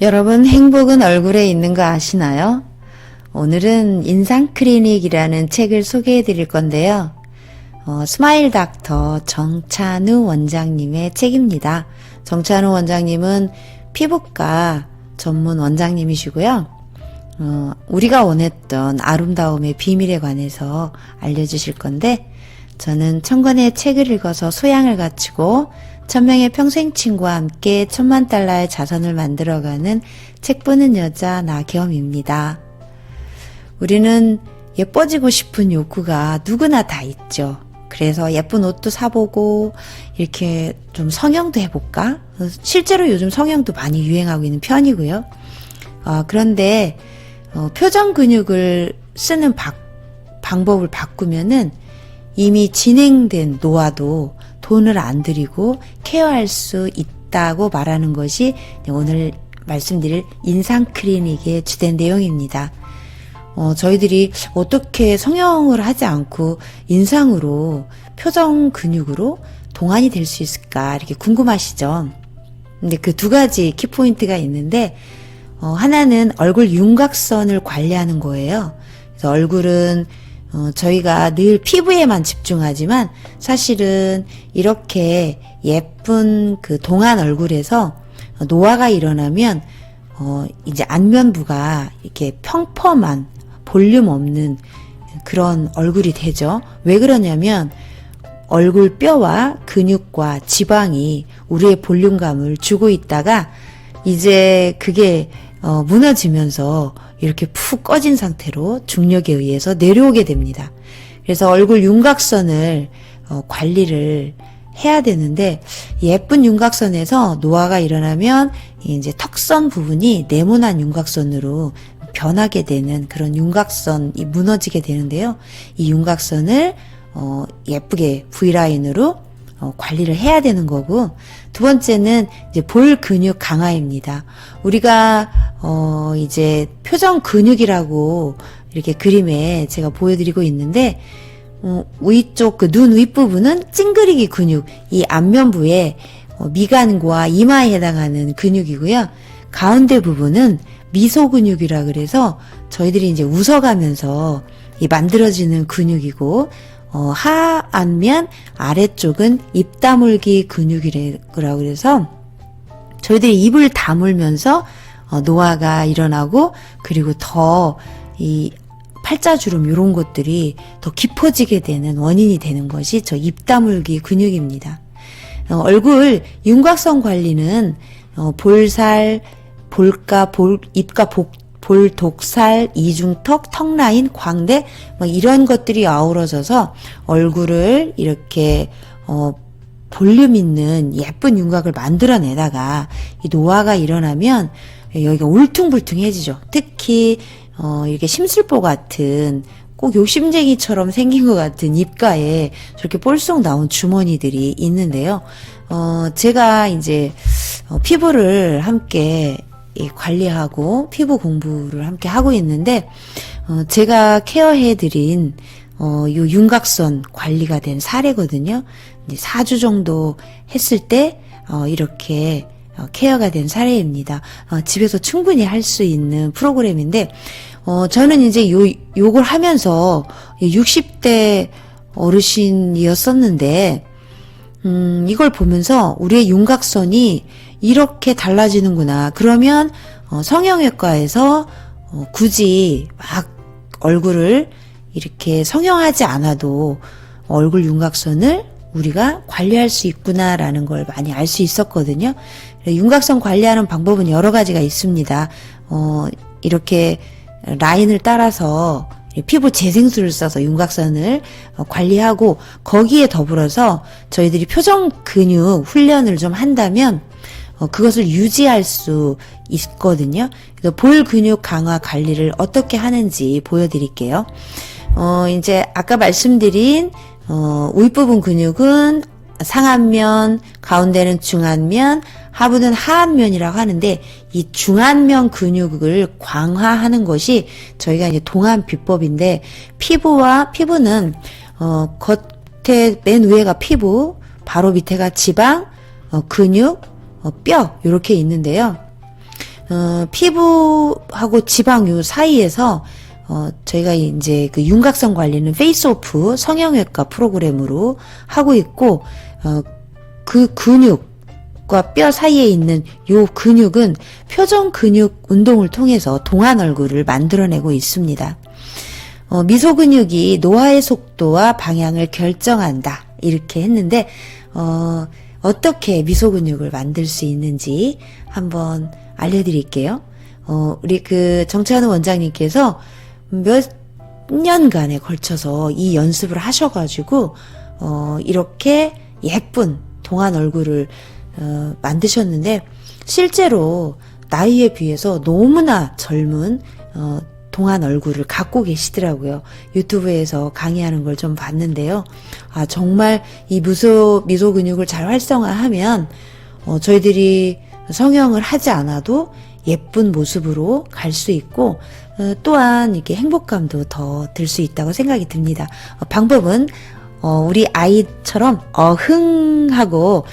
여러분, 행복은 얼굴에 있는 거 아시나요? 오늘은 인상클리닉이라는 책을 소개해 드릴 건데요. 스마일 닥터 정찬우 원장님의 책입니다. 정찬우 원장님은 피부과 전문 원장님이시고요. 우리가 원했던 아름다움의 비밀에 관해서 알려주실 건데, 저는 1000권의 책을 읽어서 소양을 갖추고 1000명의 평생친구와 함께 $10,000,000의 자산을 만들어가는 책 보는 여자 나겸입니다. 우리는 예뻐지고 싶은 욕구가 누구나 다 있죠. 그래서 예쁜 옷도 사보고 이렇게 좀 성형도 해볼까? 실제로 요즘 성형도 많이 유행하고 있는 편이고요. 그런데 표정 근육을 쓰는 방법을 바꾸면은 이미 진행된 노화도 돈을 안 들이고 케어할 수 있다고 말하는 것이 오늘 말씀드릴 인상클리닉의 주된 내용입니다. 저희들이 어떻게 성형을 하지 않고 인상으로 표정 근육으로 동안이 될 수 있을까 이렇게 궁금하시죠? 근데 그 두 가지 키포인트가 있는데 하나는 얼굴 윤곽선을 관리하는 거예요. 그래서 얼굴은 저희가 늘 피부에만 집중하지만 사실은 이렇게 예쁜 그 동안 얼굴에서 노화가 일어나면 이제 안면부가 이렇게 평범한 볼륨 없는 그런 얼굴이 되죠. 왜 그러냐면 얼굴 뼈와 근육과 지방이 우리의 볼륨감을 주고 있다가 이제 그게 무너지면서 이렇게 푹 꺼진 상태로 중력에 의해서 내려오게 됩니다. 그래서 얼굴 윤곽선을 관리를 해야 되는데 예쁜 윤곽선에서 노화가 일어나면 이제 턱선 부분이 네모난 윤곽선으로 변하게 되는 그런 윤곽선이 무너지게 되는데요. 이 윤곽선을 예쁘게 V라인으로 관리를 해야 되는 거고, 두 번째는 이제 볼 근육 강화입니다. 우리가 이제 표정 근육이라고 이렇게 그림에 제가 보여드리고 있는데 위쪽 그 눈 윗부분은 찡그리기 근육, 이 안면부에 미간과 이마에 해당하는 근육이고요. 가운데 부분은 미소 근육이라 그래서 저희들이 이제 웃어가면서 이 만들어지는 근육이고, 하안면 아래쪽은 입 다물기 근육이라고 그래서 저희들이 입을 다물면서 노화가 일어나고, 그리고 더 이 팔자주름 이런 것들이 더 깊어지게 되는 원인이 되는 것이 저 입 다물기 근육입니다. 얼굴 윤곽선 관리는 볼살, 볼가, 입가, 볼독살, 이중턱, 턱라인, 광대 이런 것들이 아우러져서 얼굴을 이렇게 볼륨 있는 예쁜 윤곽을 만들어내다가 이 노화가 일어나면 여기가 울퉁불퉁해지죠. 특히 이렇게 심술보 같은 꼭 욕심쟁이처럼 생긴 것 같은 입가에 저렇게 볼록 나온 주머니들이 있는데요. 제가 이제 피부를 함께 관리하고 피부 공부를 함께 하고 있는데 제가 케어해드린 요 윤곽선 관리가 된 사례거든요. 이제 4주 정도 했을 때 이렇게 케어가 된 사례입니다. 집에서 충분히 할 수 있는 프로그램인데 저는 이제 요걸 하면서 60대 어르신이었었는데 이걸 보면서 우리의 윤곽선이 이렇게 달라지는구나. 그러면 성형외과에서 굳이 막 얼굴을 이렇게 성형하지 않아도 얼굴 윤곽선을 우리가 관리할 수 있구나라는 걸 많이 알 수 있었거든요. 윤곽선 관리하는 방법은 여러 가지가 있습니다. 이렇게 라인을 따라서 피부 재생수를 써서 윤곽선을 관리하고, 거기에 더불어서 저희들이 표정 근육 훈련을 좀 한다면 그것을 유지할 수 있거든요. 그래서 볼 근육 강화 관리를 어떻게 하는지 보여드릴게요. 이제 아까 말씀드린 윗부분 근육은 상안면, 가운데는 중안면, 하부는 하안면이라고 하는데, 이 중안면 근육을 강화하는 것이 저희가 이제 동안 비법인데, 피부는 겉에 맨 위에가 피부, 바로 밑에가 지방, 근육, 뼈 요렇게 있는데요. 피부하고 지방 요 사이에서 저희가 이제 그 윤곽선 관리는 페이스오프 성형외과 프로그램으로 하고 있고, 그 근육과 뼈 사이에 있는 요 근육은 표정 근육 운동을 통해서 동안 얼굴을 만들어내고 있습니다. 미소 근육이 노화의 속도와 방향을 결정한다. 이렇게 했는데, 어떻게 미소 근육을 만들 수 있는지 한번 알려드릴게요. 우리 그 정찬우 원장님께서 몇 년간에 걸쳐서 이 연습을 하셔가지고, 이렇게 예쁜 동안 얼굴을, 만드셨는데, 실제로 나이에 비해서 너무나 젊은, 동안 얼굴을 갖고 계시더라고요. 유튜브에서 강의하는 걸 좀 봤는데요. 아, 정말 이 미소 근육을 잘 활성화하면, 저희들이 성형을 하지 않아도 예쁜 모습으로 갈 수 있고, 또한 이렇게 행복감도 더 들 수 있다고 생각이 듭니다. 방법은, 우리 아이처럼 어흥하고,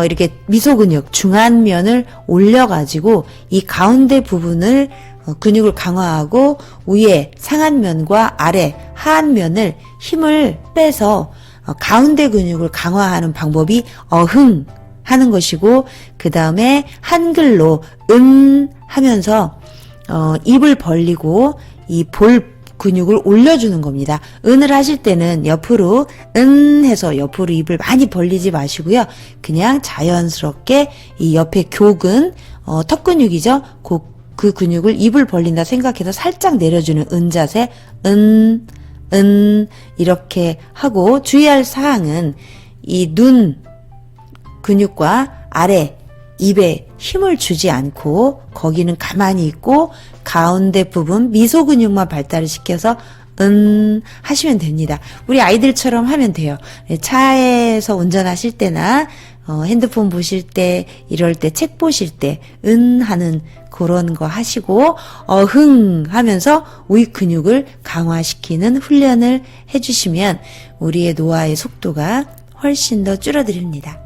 이렇게 미소 근육 중안면을 올려가지고 이 가운데 부분을 근육을 강화하고 위에 상안면과 아래 하안면을 힘을 빼서 가운데 근육을 강화하는 방법이 어흥 하는 것이고, 그 다음에 한글로 하면서 입을 벌리고 이 볼 근육을 올려주는 겁니다. 은을 하실 때는 옆으로 해서 옆으로 입을 많이 벌리지 마시고요. 그냥 자연스럽게 이 옆에 교근, 턱 근육이죠. 그 근육을 입을 벌린다 생각해서 살짝 내려주는 자세, 이렇게 하고, 주의할 사항은 이 눈 근육과 아래 입에 힘을 주지 않고 거기는 가만히 있고 가운데 부분 미소 근육만 발달을 시켜서 하시면 됩니다. 우리 아이들처럼 하면 돼요. 차에서 운전하실 때나 핸드폰 보실 때, 이럴 때, 책 보실 때 하는 그런 거 하시고 하면서 위 근육을 강화시키는 훈련을 해주시면 우리의 노화의 속도가 훨씬 더 줄어듭니다.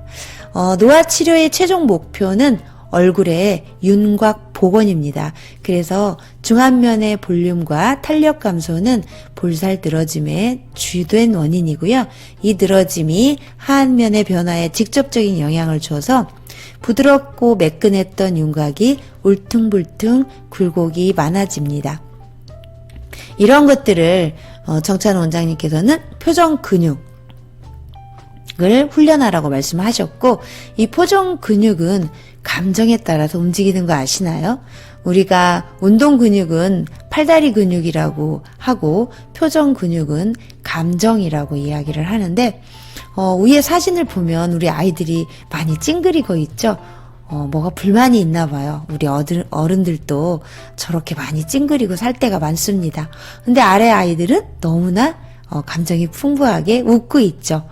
노화 치료의 최종 목표는 얼굴의 윤곽 복원입니다. 그래서 중안면의 볼륨과 탄력 감소는 볼살 늘어짐의 주된 원인이고요. 이 늘어짐이 하안면의 변화에 직접적인 영향을 줘서 부드럽고 매끈했던 윤곽이 울퉁불퉁 굴곡이 많아집니다. 이런 것들을 정찬우 원장님께서는 표정 근육 을 훈련하라고 말씀하셨고, 이 표정 근육은 감정에 따라서 움직이는 거 아시나요? 우리가 운동 근육은 팔다리 근육이라고 하고 표정 근육은 감정이라고 이야기를 하는데, 위에 사진을 보면 우리 아이들이 많이 찡그리고 있죠? 뭐가 불만이 있나 봐요. 우리 어른들도 저렇게 많이 찡그리고 살 때가 많습니다. 근데 아래 아이들은 너무나 감정이 풍부하게 웃고 있죠.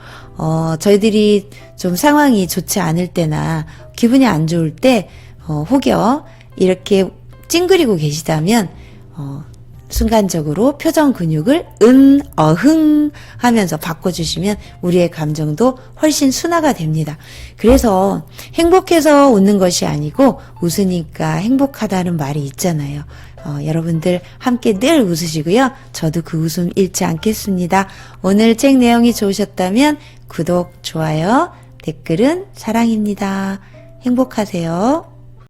저희들이 좀 상황이 좋지 않을 때나 기분이 안 좋을 때 혹여 이렇게 찡그리고 계시다면 순간적으로 표정 근육을 어흥 하면서 바꿔주시면 우리의 감정도 훨씬 순화가 됩니다. 그래서 행복해서 웃는 것이 아니고 웃으니까 행복하다는 말이 있잖아요. 여러분들 함께 늘 웃으시고요. 저도 그 웃음 잃지 않겠습니다. 오늘 책 내용이 좋으셨다면 구독, 좋아요, 댓글은 사랑입니다. 행복하세요.